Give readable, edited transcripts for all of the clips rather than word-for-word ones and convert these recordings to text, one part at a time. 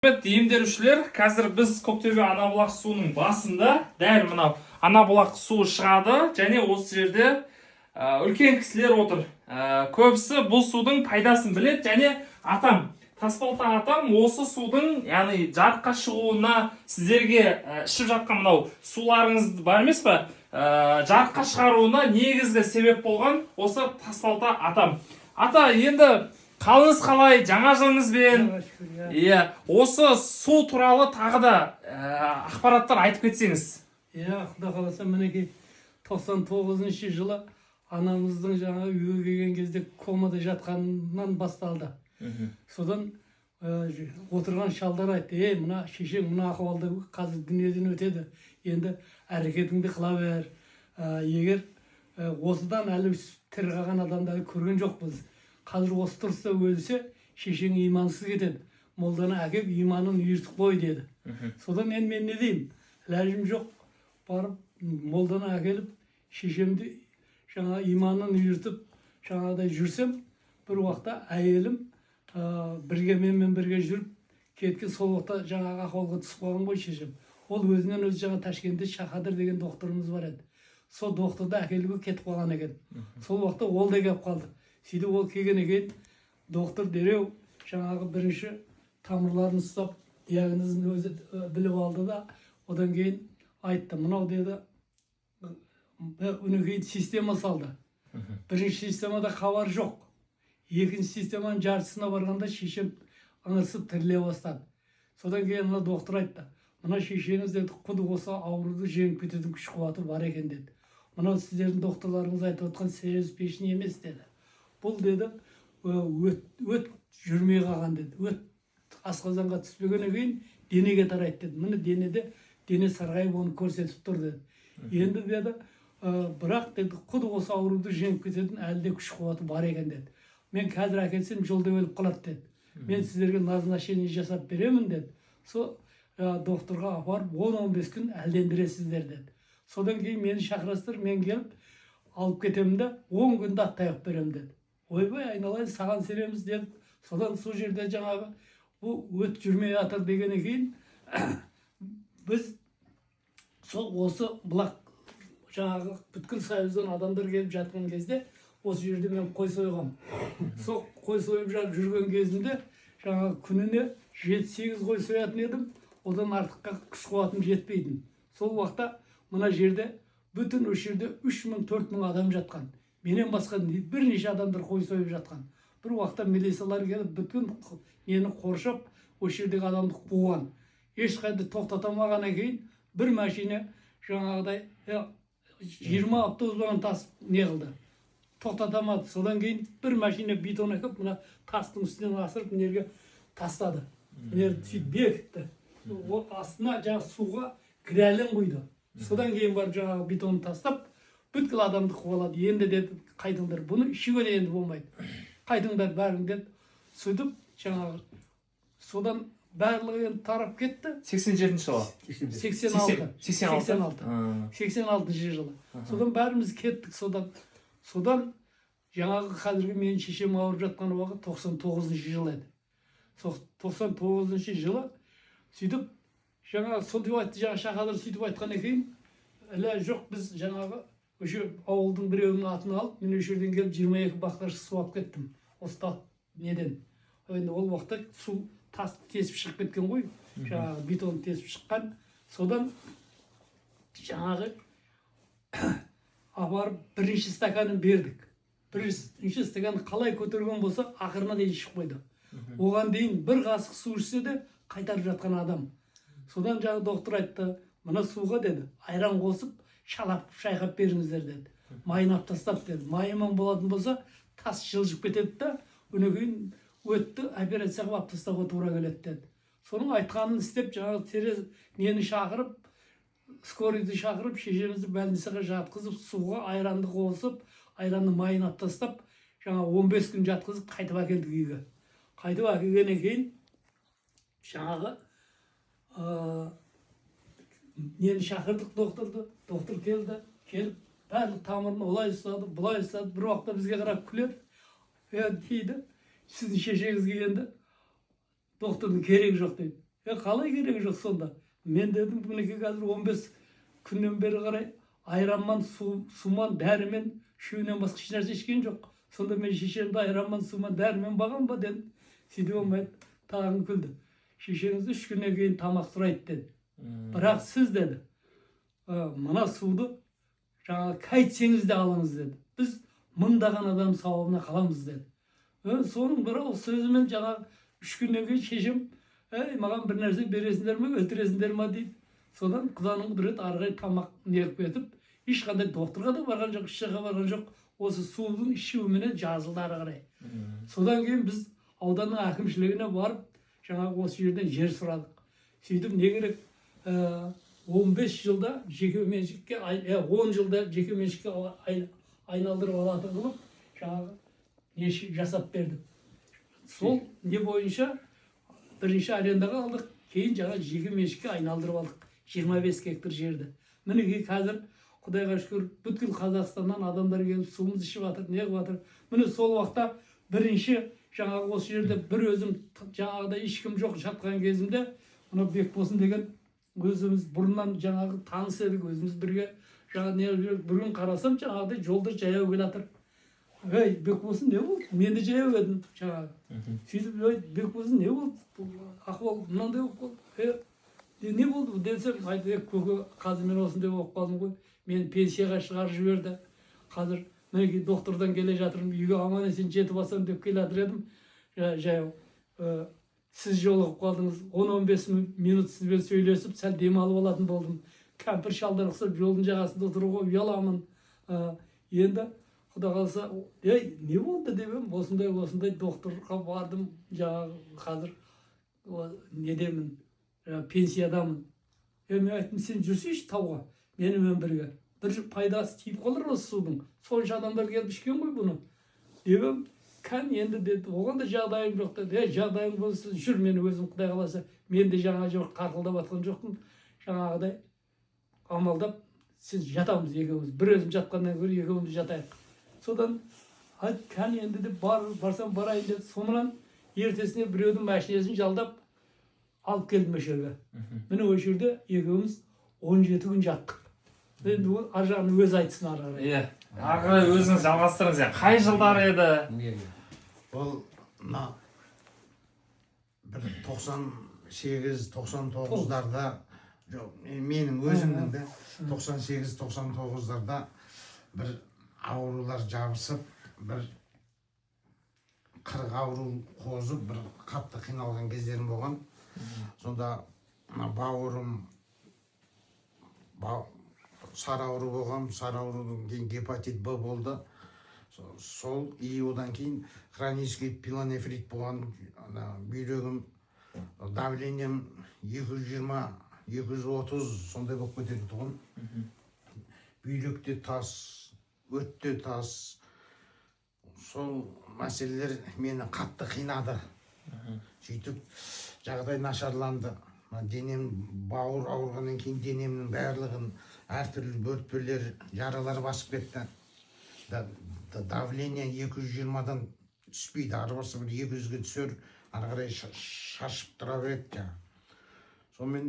Емдерушілер, қазір біз Көктөбе Анабұлақ суының басында, дәл мынау Анабұлақ суы шығады, және осы жерде үлкен кісілер отыр. Көбісі бұл судың пайдасын білет, және Тасболат атам осы судың, яғни жарыққа шығуына сіздерге ішіп жатқан мынау суларыңыз бар емес пе? Жарыққа шығаруына негізгі себеп болған осы Тасболат атам. Ата, енді қалыңыз қалай, жаңа жылыңызбен? Осы су туралы тағы да ақпараттар айтып кетсеңіз. Құда қаласа мінекей 99 жылы анамыздың жаңа үйге келген кезде комада жатқаннан басталды. Содан отырған шалдар айтты, мына шешең мына ахуалда қазір дүниеден өтеді. Енді әрекетіңді қыла бер. Егер осыдан әлі тірі қалған адамдарды көрген жоқпыз. Қазір осы тұрыста өлсе, шешең имансыз кетеді. Молданы әкеп иманын үйіртіп қой деді. Содан мен не деймін? Ләжім жоқ. Барып молданы әкеліп, шешемді жаңа иманын үйіртіп, жаңадай жүрсем, бір уақытта әйелім менімен бірге жүріп, кеткен сол уақытта жаңағы ахуалға түсіп қалған ғой шешем. Ол өзінен өзі жаңа Ташкентте Шахадыр деген докторымыз бар еді. Сол докторды әкелуге кетіп қалған екен. Сол уақытта ол да келіп қалды. Сөйтіп ол келген екен, доктор дереу жаңағы бірінші тамырларын ұстап, диагнозын өзі біліп алды да, одан кейін айтты, мынау деді, одан кейін система салды. Бірінші системада хабар жоқ. Екінші системаның жартысына барғанда шешем ыңырсып тіріле бастады. Содан кейін мына доктор айтты, мына шешеңіз деді, құды осы ауруды жеңіп кетудің күш қуаты бар екен деді. Мынау сіздердің докторларыңыз айтып отқан сервис пешін емес деді. Бұл деді, өт жүрмей қалған деді. Өт асқазанға түспегеннен кейін денеге тарайды деді. Міне дене сарғайып оны көрсетіп тұр деді. Енді деді, бірақ деді, құды осы ауруды жеңіп кететін әлде күш қуаты бар екен деді. Мен қазір әкелсем жолда өліп қалады деді. Мен сіздерге назначение жасап беремін деді. Сол докторға апарып 10-15 күн әлдендіресіздер деді. Содан кейін мені шақырастыр, мен келіп алып кетемін де 10 күнді аттайып беремін деді. Ойбай, айналайын, саған сенеміз деді. Содан сол жерде жаңағы бұл өт жүрмей жатыр дегеннен кейін біз сол осы бұлақ жаңағы бүткіл союздан адамдар келіп жатқан кезде осы жерде мен қой сойғам. Сол қой сойып жүрген кезінде жаңағы күніне 7-8 қой соятын едім. Одан артыққа күш қуатым жетпейтін. Сол уақытта мына жерде бүтін осы жерде 3000-4000 адам жатқан. Менен басқа бірнеше адамдар қой сойып жатқан. Бір уақытта милициялар келіп бүтін нені қоршап, осы жердегі адамды қуған. Ешқайда тоқтатамағаннан кейін бір машина жаңағыдай 20 автобуспен тасып не қылды. Тоқтатамады. Содан кейін бір машина бетон әкеп, мына тастың үстінен асырып нерге тастады. Нерді сөйтіп бекітті. Ол астына жаңағы суға кірәлін құйды. Содан кейін барып жаңағы бетонды тастап, бүткіл адамды қуалады. Енді деді, қайтыңдар, бұны ішуге де енді болмайды. Қайтыңдар бәрің деді. Сөйтіп жаңағы содан барлығы енді тарап кетті. 87 жылы. 86 жылы. Содан бәріміз кеттік. Содан жаңағы қазіргі менің шешем ауырып жатқан уақыт 99 жыл еді. 99 жылы сөйтіп жаңағы сондай айтты, жаңағы Шахадыр сөйтіп айтқан екен, әлі жоқ, біз жаңағы өше ауылдың біреуінің атын алып, мен өше жерден келіп 22 бақтар суап кеттім. Осы неден. Енді ол уақытта су тасты тесіп шығып кеткен ғой, жаңағы бетон тесіп шыққан. Содан жаңағы апарып бірінші стаканын бердік. Бірінші стаканын қалай көтерген болса, ақырына дейін шығып қойды. Оған дейін бір қасық су ішсе де қайтарып жатқан адам. Содан жаңағы доктор айтты, мына суға деді, айран қосып, шалап, шайқап беріңіздер деді. Майын тастап деді. Майымен болатын болса, тас жылжып кетеді да, өне кейін өтті, операцияға алып тастауға тура келеді деді. Соның айтқанын істеп, жаңағы нені шақырып, скорыйды шақырып, шешемізді больницаға жатқызып, суға айранды қосып, айранның майын тастап, жаңа 15 күн жатқызып, қайтып әкелдік үйге. Қайтып әкелгеннен кейін жаңағы нені шақырдық докторды. Доктор келді, келіп барлық тамырын олай ұстады, бұлай ұстады. Бір уақытта бізге қарап күледі. Дейді, сіздің шешеңізге енді доктордың керегі жоқ дейді. Қалай керегі жоқ сонда. Мен дедім, мінекей қазір 15 күннен бері қарай айранман, суман, дәрімен, үшеуінен басқа еш нәрсе ішкен жоқ. Сонда мен шешемді айранман, суман, дәрімен бағам ба дедім. Сөйтіп болмайды, тағын күлді. Шешеңіз 3 күннен кейін тамақ сұрайды деді. Бірақ сіз деді, мына суды жаңағы қайтсеңіз де алыңыз деді. Біз мыңдаған адам сауабына қаламыз деді. Соның бір сөзімен жаңағы 3 күннен кейін шешем, маған бір нәрсе бересіңдер ме, өлтіресіңдер ме дейді. Содан құданың құдіреті ары қарай тамақ неріп кетіп, ешқандай докторға да барған жоқ, ішіға барған жоқ. Осы судың ішуіменен жазылды ары қарай. Содан кейін біз ауданның әкімшілігіне барып, жаңағы осы жерден жер сұрадық. Сөйтіп не керек? 15 жылда жеке меншікке, 10 жылда жеке меншікке айналдырып алатын қылып, жаңағы не жасап бердім. Сол не бойынша бірінші арендаға алдық, кейін жаңа жеке меншікке айналдырып алдық. 25 гектар жерді. Мінекей қазір Құдайға шүкір бүткіл Қазақстаннан адамдар келіп суымыз ішіп жатыр, не қылып жатыр. Міне сол уақытта бірінші жаңағы осы жерде бір өзім жаңағыда ешкім жоқ жатқан кезімде, мына Бекбосын деген өзіміз бұрыннан жаңағы таныс едік, өзіміз бірге жаңағы не бір күн қарасам жаңағыдай жолда жаяу келе жатыр. Ей, Бекбосын не болды? Мен де жаяу едім жаңағы. Сөйтіп, ей, Бекбосын не болды? Ахуал мынандай болып қалды. Не болды десем, айтты, көке, қазір мен осындай болып қалдым ғой. Мен пенсияға шығарып жіберді. Қазір мінекей доктордан келе жатырмын, үйге аман есен жетіп алсам деп келе жатыр едім. Жаяу сіз жолығып қалдыңыз. 10-15 минут сізбен сөйлесіп, сәл демалып алатын болдым. Кәмпір шалдар ұқсап жолдың жағасында отыруға ұяламын. Енді Құда қалса, не болды деп осындай докторға бардым. Жаңағы қазір недемін, пенсиядамын. Мен айттым, сен жүрсейші тауға, менімен бірге. Бір пайдасы тиіп қалар осы судың. Сонша адамдар келіп ішкен ғой бұны. Дебім, кән енді деді, оған да жағдайым жоқ деді. Жағдайым болса, жүр мені өзім Құдай қаласа. Мен де жаңа жоқ, қарқылдап атқан жоқпын. Жаңағыдай амалдап, сіз жатамыз екеуміз. Бір өзім жатқаннан көрі екеуміз жатайық. Содан, кән енді деп барсам барайын деді. Сонынан ертесіне біреудің машинесін жалдап алып келдім о жерге. Міне о жерде екеуміз 17 күн жаттық. Енді ар жағын өзі айтсын ары қарай. Иә, ары қарай өзіңіз жалғастырыңыз. Қай жылдар еді? Ол бір 98-99-дарда, менің өзімнің де 98-99-дарда бір аурулар жабысып, бір 40 ауру қозып, бір қатты қиналған кездерім болған. Сонда бауырым сары ауру болған, сары аурудың кейін гепатит Б болды. Сол одан кейін хронический пилонефрит болған, бүйрегім, давлением 220-230 сондай болып кетеді тұғын. Бүйректе тас, өтте тас. Сол мәселелер мені қатты қинады. Сөйтіп жағдай нашарланды. Денем бауыр ауырғаннан кейін денемнің барлығын әртүрлі бөртпелер, жаралар басып кетті. Давление 220-дан түспейді, арбасы бір 200-ге түсер, ары қарай шашып тұра береді. Сонымен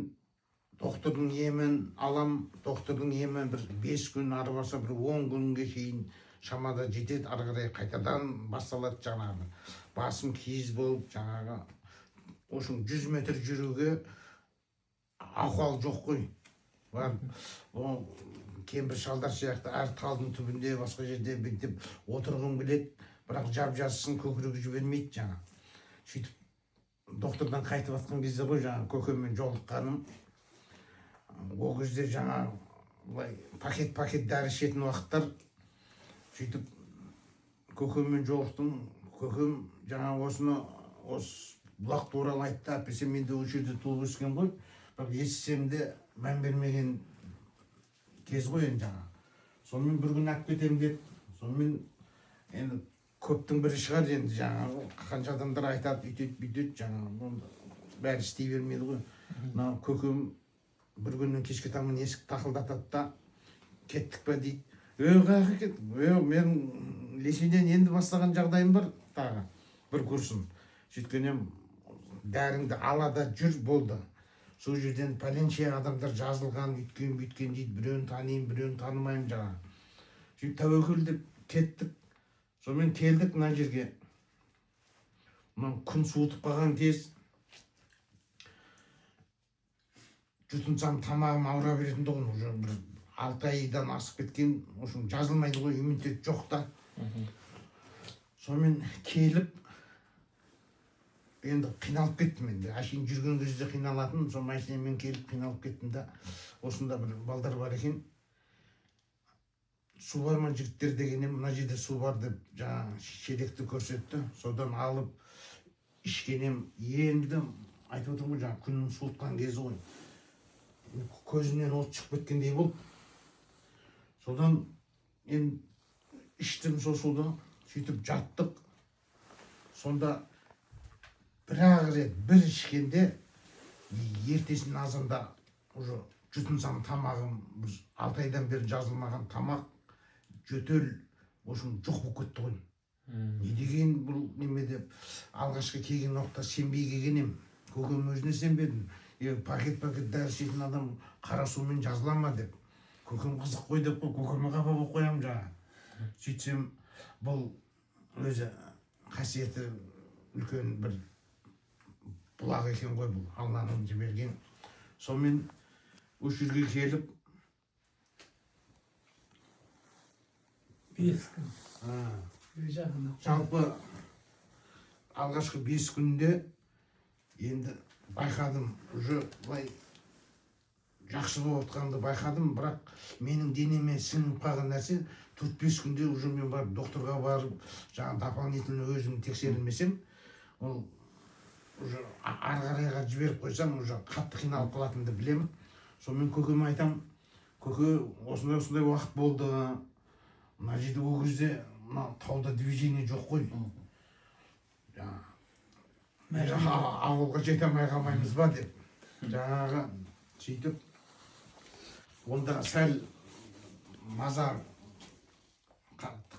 доктордың емін алам, доктордың емі бір 5 күн, арбасы бір 10 күнге кейін шамада жетеді, ары қарай қайтадан басталады жаңағы. Басым киіз болып, жаңағы 100 метр жүруге ахуал жоқ қой. Кемпір шалдар сияқты әр талдың түбінде басқа жерде бүйтіп отырғым келеді, бірақ жап-жасысын көкірегі жібермейді жаңа. Сөйтіп доктордан қайтып жатқан кезде ғой жаңа көкеммен жолыққаным. Ол кезде жаңа пакет дәрі ішетін уақыттар. Сөйтіп көкеммен жолықтым. Көкем жаңа осы бұлақ туралы айтты, әппесе мен де осы жерде туып өскен ғой. Бірақ естісем де мән бермеген кез ғой енді жаңа. Сонымен бір күн әп кетем деді. Сонымен енді көптің бірі шығар енді жаңа. Қанша адамдар айтады, үйтеді жаңа. Бәрі істей бермейді ғой. Көкем бір күннен кешке таман есік тақылдатады да, кеттік па дейді. Қайғы кеттік. Мен лесенен енді бастаған жағдайым бар тағы. Бір курсын. Сөйткенем дәріңді ала да жүр болды. Сол жерден пәленше адамдар жазылған, үйткен бүйткен дейді, біреуін танимын, біреуін танымаймын жаңағы. Сөйтіп тәуекел деп кеттік. Сонымен келдік мына жерге. Мына күн суытып қалған кез. Жұтынсам тамағым ауыра беретін тұғын, уже бір 6 айдан асып кеткен, ошын жазылмайды ғой, иммунитет жоқ та. Сонымен келіп, енді қиналып кеттім енді. Әшейін жүрген кезде қиналатын, сол машинамен келіп қиналып кеттім да, осында бір балдар бар екен. Су бар ма жігіттер дегенем, мына жерде су бар деп жаңа шелекті көрсетті. Содан алып ішкенем, енді айтып отырмын ғой, жаңа күннің суытқан кезі ғой. Көзімнен от шығып кеткендей болып. Содан енді іштім сол суды, сөйтіп жаттық. Сонда бір-ақ рет бір ішкенде ертесін азанда уже жұтынсам тамағым 6 айдан бері жазылмаған тамақ жөтел ошын жоқ болып кетті ғой. Не деген бұл неме деп алғашқы келген уақытта сенбей келген ем. Көкем өзіне сенбедім. Пакет дәрі ішетін адам қара сумен жазыла ма деп. Көкем қызық қой деп қой, көкеме қапа болып қоямын жаңа. Сөйтсем бұл өзі қасиеті үлкен бір бұлақ екен ғой, бұл Алланың жіберген. Сонымен осы жерге келіп 5 күн. Жалпы алғашқы 5 күнде енді байқадым, уже былай жақсы болып отқанды байқадым, бірақ менің денеме сіңіп қалған нәрсе 4-5 күнде уже мен барып докторға барып, жаңа дополнительно өзім тексерілмесем, ол уже ары қарайға жіберіп қойсам, уже қатты қиналып қалатынымды білемін. Сонымен көкеме айтам, көке, осындай уақыт болды. Мына жерде ол кезде тауда движение жоқ қой. Ауылға жете алмай қалмаймыз ба деп. Жаңағы сөйтіп, онда сәл маза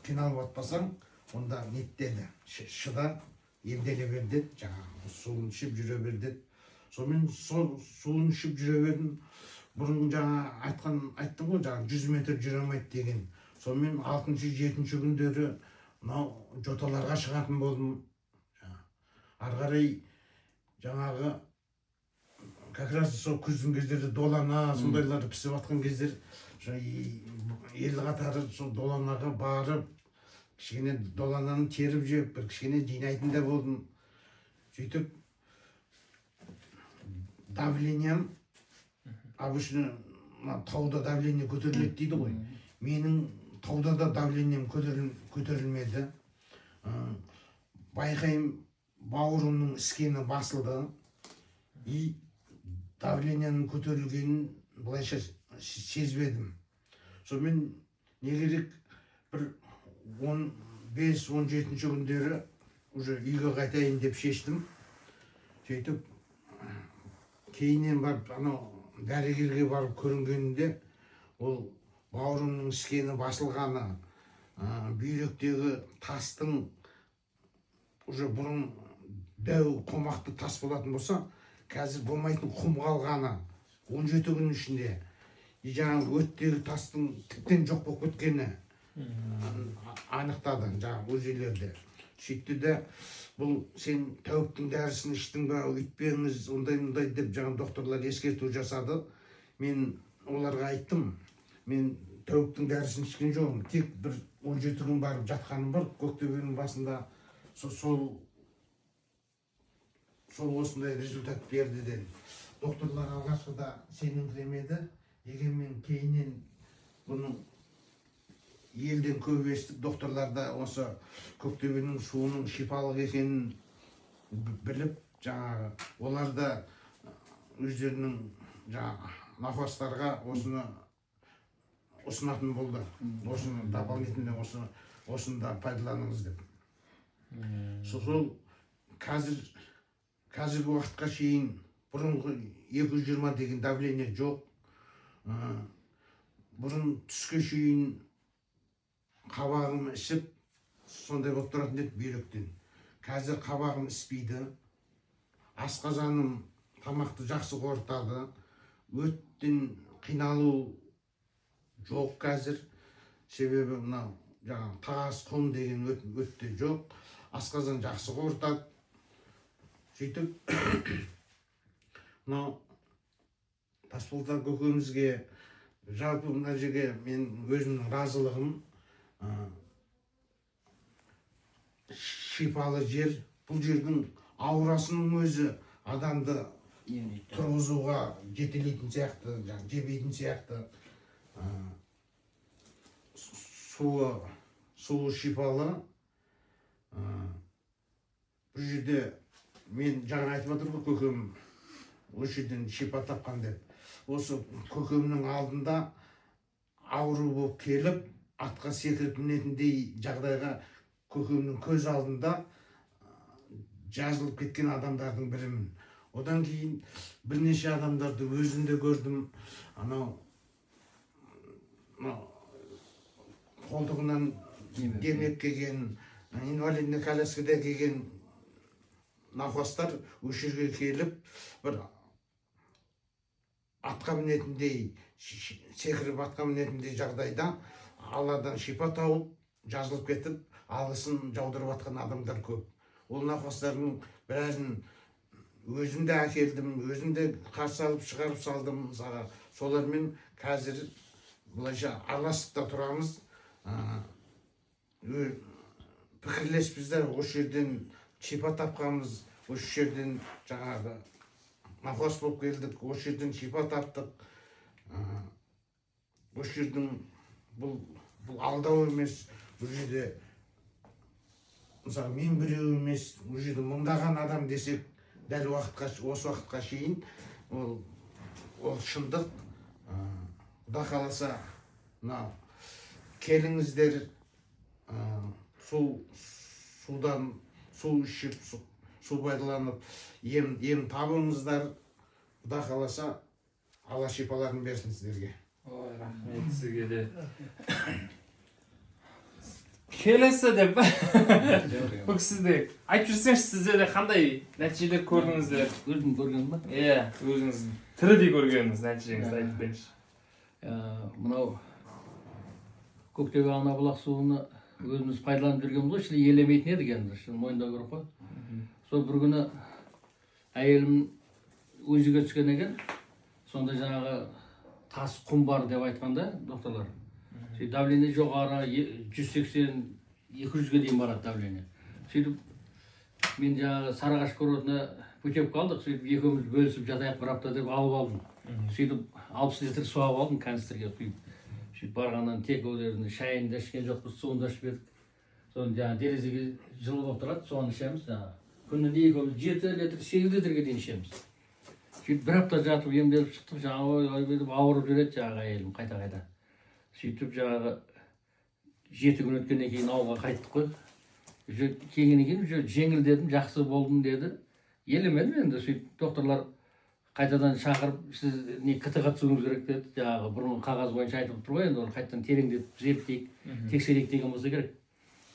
қиналып атпасаң, онда неттеді, шыда, емделе бер деді, жаңағы суын ішіп жүре бер деді. Сонымен суын ішіп жүре бердім. Бұрын жаңа айттым ғой, жаңа 100 метр жүре алмайды деген. Сонымен 6-7 күндері жоталарға шығатын болдым. Ары қарай жаңағы как раз сол күздің кездері долана, сондайларды пісіп атқан кездер, ел қатары сол доланаға барып, кішкене долананы теріп жеп, бір кішкене жинайтын да болдым. Сөйтіп, давлениям, обычно тауда давление көтеріледі дейді ғой. Менің тауда да давлениям көтерілмеді. Байқайым, бауырымның іскені басылды. И давленияның көтерілгенін былайша сезбедім. Сонымен не керек, бір 15-17 күндері уже үйге қайтайын деп шештім. Сөйтіп, кейіннен барып, дәрігерге барып көрінгенінде, ол бауырымның іскені басылғаны, бүйректегі тастың уже бұрын дәу қомақты тас болатын болса, қазір болмайтын құм қалғаны 17 күн ішінде. Жаңағы өттегі тастың тіптен жоқ болып кеткені анықтады жаңағы өзелерде. Сөйтті де, бұл сен тәуіптің дәрісін іштің ба, үйтпеңіз, ондай деп жаңа докторлар ескерту жасады. Мен оларға айттым, мен тәуіптің дәрісін ішкен жоғым, тек бір 17 күн барып жатқаным бар, Көктөбенің басында сол осындай результат берді деді. Докторлар алғашқыда сеніңкіремеді, дегенмен кейіннен бұның елден көп естіп, докторларда осы Көктөбенің суының шипалық екенін біліп, жаңағы олар да өздерінің науқастарға осыны ұсынатын болды. Осыны дополнительно осында пайдаланыңыз деп. Сол қазіргі уақытқа шейін бұрынғы 220 деген давление жоқ. Бұрын түске шейін қабағым ішіп, сондай болып тұратын еді бүйректен. Қазір қабағым іспейді. асқазаным тамақты жақсы қорытады. Өттен қиналу жоқ қазір. Себебі мынау жаңағы тағас құм деген өтте жоқ. Асқазан жақсы қорытады. Сөйтіп мынау Тасболат көкемізге жалпы мына жерге мен өзімнің разылығым, шипалы жер. Бұл жердің аурасының өзі адамды тұрғызуға жетелейтін сияқты, жебейтін сияқты. Суы шипалы. Бұл жерде мен жаңа айтып отыр ғой, көкем осы жерден шипа тапқан деп. Осы көкемнің алдында ауру болып келіп, атқа секіріп мінетіндей жағдайға көкемнің көз алдында жазылып кеткен адамдардың бірімін. Одан кейін бірнеше адамдарды өзімде көрдім. Анау қолтығынан демеп келген, инвалидный коляскада келген науқастар осы жерге келіп, бір атқа мінетіндей, секіріп атқа мінетіндей жағдайда Алладан шипа тауып, жазылып кетіп, алғысын жаудырып атқан адамдар көп. Ол науқастардың біразын өзім де әкелдім, өзім де қарсы алып шығарып салдым. Солармен қазір бұлайша араластықта тұрамыз. Пікірлеспіздер, осы жерден шипа тапқанбыз, осы жерден жаңағы науқас болып келдік, осы жерден шипа таптық. Осы жердің бұл алдау емес, бұл жерде мысалы мен біреу емес, бұл жерде мыңдаған адам десек, дәл осы уақытқа шейін ол шындық. Құда қаласа келіңіздер, судан су ішіп, су пайдаланып, ем табыңыздар. Құда қаласа Алла шипаларын берсін сіздерге. Ой, рахмет сізге де. Келесі деп бұл сізде айтып жүрсеңіз, сізде де қандай нәтижелер көрдіңіздер? Өзім көргенім ба? Иә, өзіңіздің тірідей көргеніңіз нәтижеңізді айтып беріңізші. Мынау көктегі Анабұлақ суыны өзіміз пайдаланып жүргенбіз ғой, ішінде елемейтін едік енді, шын мойындау керек қой. Сол бір күні әйелім өзіге түскен екен, сонда жаңағы тас құм бар деп айтқанда докторлар. Давление жоғары, 180-200-ге дейін барады давление. Сөйтіп, мен жаңағы Сарыағаш курортына көтеп қалдық, сөйтіп екеуміз бөлісіп жатайық бір апта деп алып алдым. Сөйтіп 60 литр су алып алдым канистрге құйып. Сөйтіп барғаннан тек олардың шайын да ішкен жоқпыз, суын да ішпедік. Соны жаңағы терезеге жылы болып тұрады, соны ішеміз. Күнінде екеуміз 7 литр, 8 литрге дейін ішеміз. Сөйтіп бір апта жатып емделіп шықтық, жаңағы ауырып жүреді жаңағы әйелім қайта-қайта. Сөйтіп жаңағы 7 күн өткеннен кейін ауылға қайттық қой. Келгеннен кейін жеңіл дедім, жақсы болдым деді. Елемедім енді. Сөйтіп докторлар қайтадан шақырып, сіз КТ-ға түсуіңіз керек деді. Жаңағы бұрын қағаз бойынша айтып тұр ғой, енді қайтадан тереңдеп зерттейік, тексерейік деген болса керек.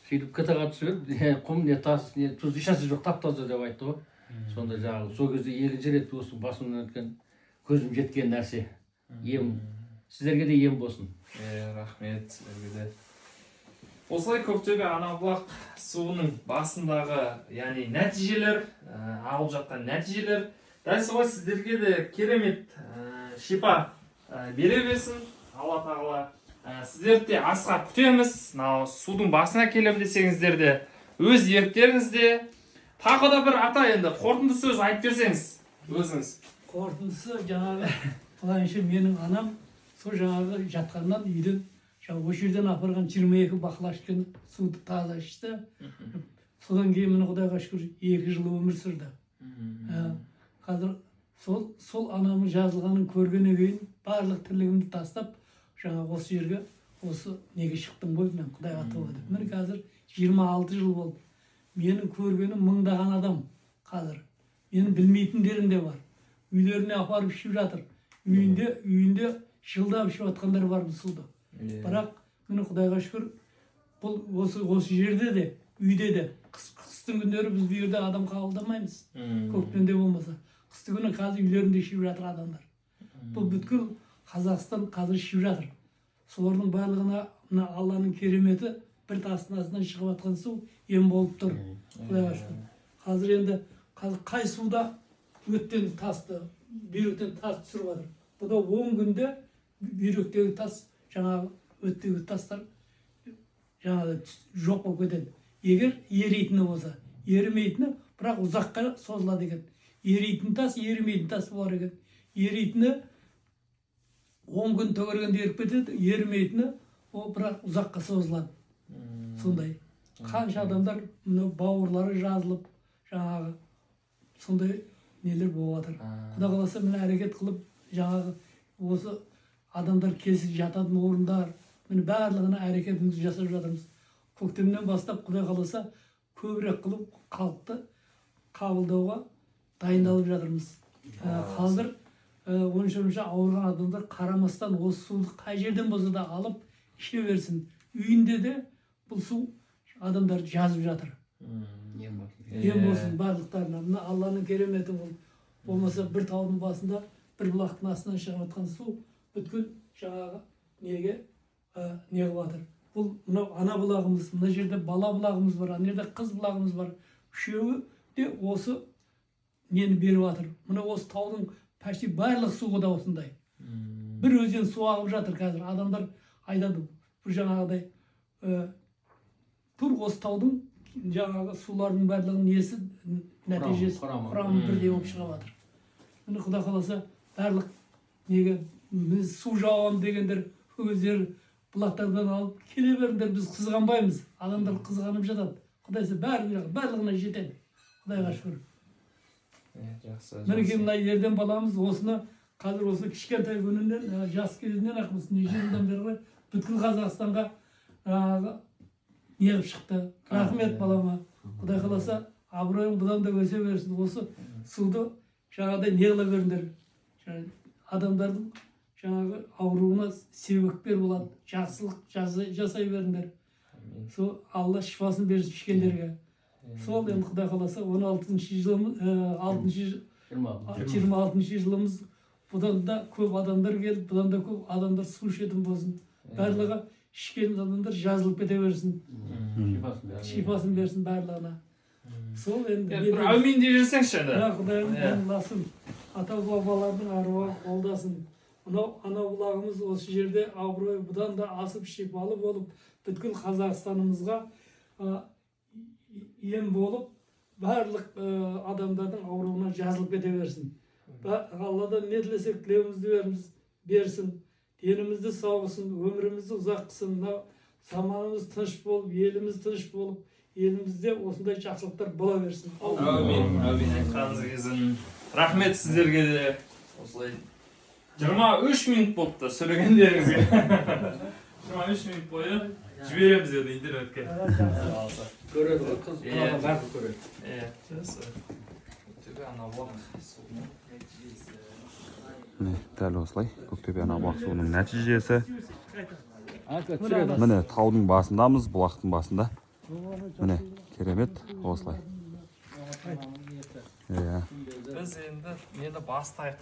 Сөйтіп КТ-ға түсіп, құм, не тас, не тұз, ешнәрсе жоқ, тап-таза деп айтты ғой. Сонда жаңағы сол кезде елінше рет осы басымнан өткен, көзім жеткен нәрсе. Ем, сіздерге де ем болсын. Рахмет сіздерге де. Осылай көктөбе Анабұлақ суының басындағы, яғни нәтижелер, алып жатқан нәтижелер, дәл солай сіздерге де керемет шипа бере берсін, Алла тағала. Сіздерді де асыға күтеміз. Судың басына келем десеңіздер де, өз еріктеріңізде. Тағы да бір ата енді қорытынды сөз айтып берсеңіз өзіңіз. Қорытындысы жаңағы былайынша менің анам сол жаңағы жатқаннан үйден осы жерден апарған 22 бақыла ішкен суды таза ішті. Содан кейін міне Құдайға шүкір 2 жыл өмір сүрді. Қазір сол анамның жазылғанын көргеннен кейін барлық тірлігімді тастап жаңағы осы жерге, осы неге шықтым ғой, мен Құдайға тауба деп. Міне қазір 26 жыл болды. Менің көргенім мыңдаған адам қазір. Менің білмейтіндерім де бар. Үйлеріне апарып ішіп жатыр. Үйінде жылдап ішіп жатқандар бар бұл суды. Бірақ міне Құдайға шүкір, бұл осы жерде де, үйде де қыстың күндері біз бұл жерде адам қабылдамаймыз. Көктемде болмаса. Қысты күні қазір үйлерінде ішіп жатыр адамдар. Бұл бүткіл Қазақстан қазір ішіп жатыр. Солардың барлығына мына Алланың кереметі бір тастың астынан шығып жатқан су ем болып тұр. Құдайға шүкір. Қазір енді қай суда өттен тасты, бүйректен тас түсіріп жатыр. Бұл да 10 күнде бүйректегі тас, жаңағы өттегі тастар жаңағы жоқ болып кетеді. Егер еритіні болса, ерімейтіні бірақ ұзаққа созылады екен. Еритін тас, ерімейтін тас болар екен. Еритіні 10 күн төгергенде еріп кетеді, ерімейтіні ол бірақ ұзаққа созылады. Сондай. Қанша адамдар бауырлары жазылып, жаңағы сондай нелер болып жатыр. Құда қаласа міне әрекет қылып, жаңағы осы адамдар кесіп жататын орындар, міне барлығына әрекетімізді жасап жатырмыз. Көктемнен бастап Құдай қаласа көбірек қылып халықты қабылдауға дайындалып жатырмыз. Қазір онша ауырған адамдар қарамастан осы суды қай жерден болса да алып іше берсін. Үйінде де бұл су адамдар жазып жатыр. Ем болсын барлықтарына. Мына Алланың кереметі бұл. Болмаса бір таудың басында бір бұлақтың астынан шығып жатқан су бүткіл жаңағы неге не қылып жатыр. Бұл мынау ана бұлағымыз, мына жерде бала бұлағымыз бар, ана жерде қыз бұлағымыз бар. Үшеуі де осы нені беріп жатыр. Мына осы таудың почти барлық суы да осындай. Бір өзен су ағып жатыр қазір. Адамдар айтады, бұл жаңағыдай тур осы таудың жаңағы сулардың барлығының несі нәтижесі құрамы бірдей болып шығып жатыр. Міне Құда қаласа барлық неге біз су жауамыз дегендер өздері бұлақтардан алып келе беріңдер, біз қызғанбаймыз. Адамдар қызғанып жатады. Құдай барлығына жетеді. Құдайға шүкір. Мінекей мына ерден баламыз осыны қазір осы кішкентай күнінен жас кезінен ақ неше жылдан бері бүткіл Қазақстанға неғып шықты. Рахмет балама. Құдай қаласа абыройың бұдан да өсе берсін. Осы суды жаңағыдай не қыла беріңдер. Адамдардың жаңағы ауруына себепкер болады. Жақсылық жасай беріңдер. Сол Алла шифасын берсін ішкендерге. Сол енді Құдай қаласа 16-шы жылымыз, 26-шы жылымыз бұдан да көп адамдар келіп, бұдан да көп адамдар су ішетін болсын. Барлығы ішкен адамдар жазылып кете берсін. Шифасын берсін барлығына. Сол енді әумин дей жүрсеңші енді. Құдайым боласын. Ата бабалардың аруағы қолдасын. Мынау ана бұлағымыз осы жерде абырой бұдан да асып шипалы болып, бүткіл Қазақстанымызға ем болып, барлық адамдардың ауруына жазылып кете берсін. Алладан не тілесек тілеуімізді берсін. Денімізді сауғысын, өмірімізді ұзақ қылсын. Заманымыз тыныш болып, еліміз тыныш болып, елімізде осындай жақсылықтар бола берсін. Әумин, әумин. Айтқаныңыз келсін. Рахмет сіздерге де. Осылай 23 минут болыпты сөйлегендеріңізге. 23 минут бойы жібереміз еді интернетке. Көреді ғой, қыз баланы бәрі көреді. Жақсы. Көктөбе ана бұлақ суының нәтижесі. Міне, дәл осылай Көктөбе ана бұлақ суының нәтижесі. Міне, таудың басындамыз, бұлақтың басында. Міне, керемет осылай. Біз енді нені бастайық.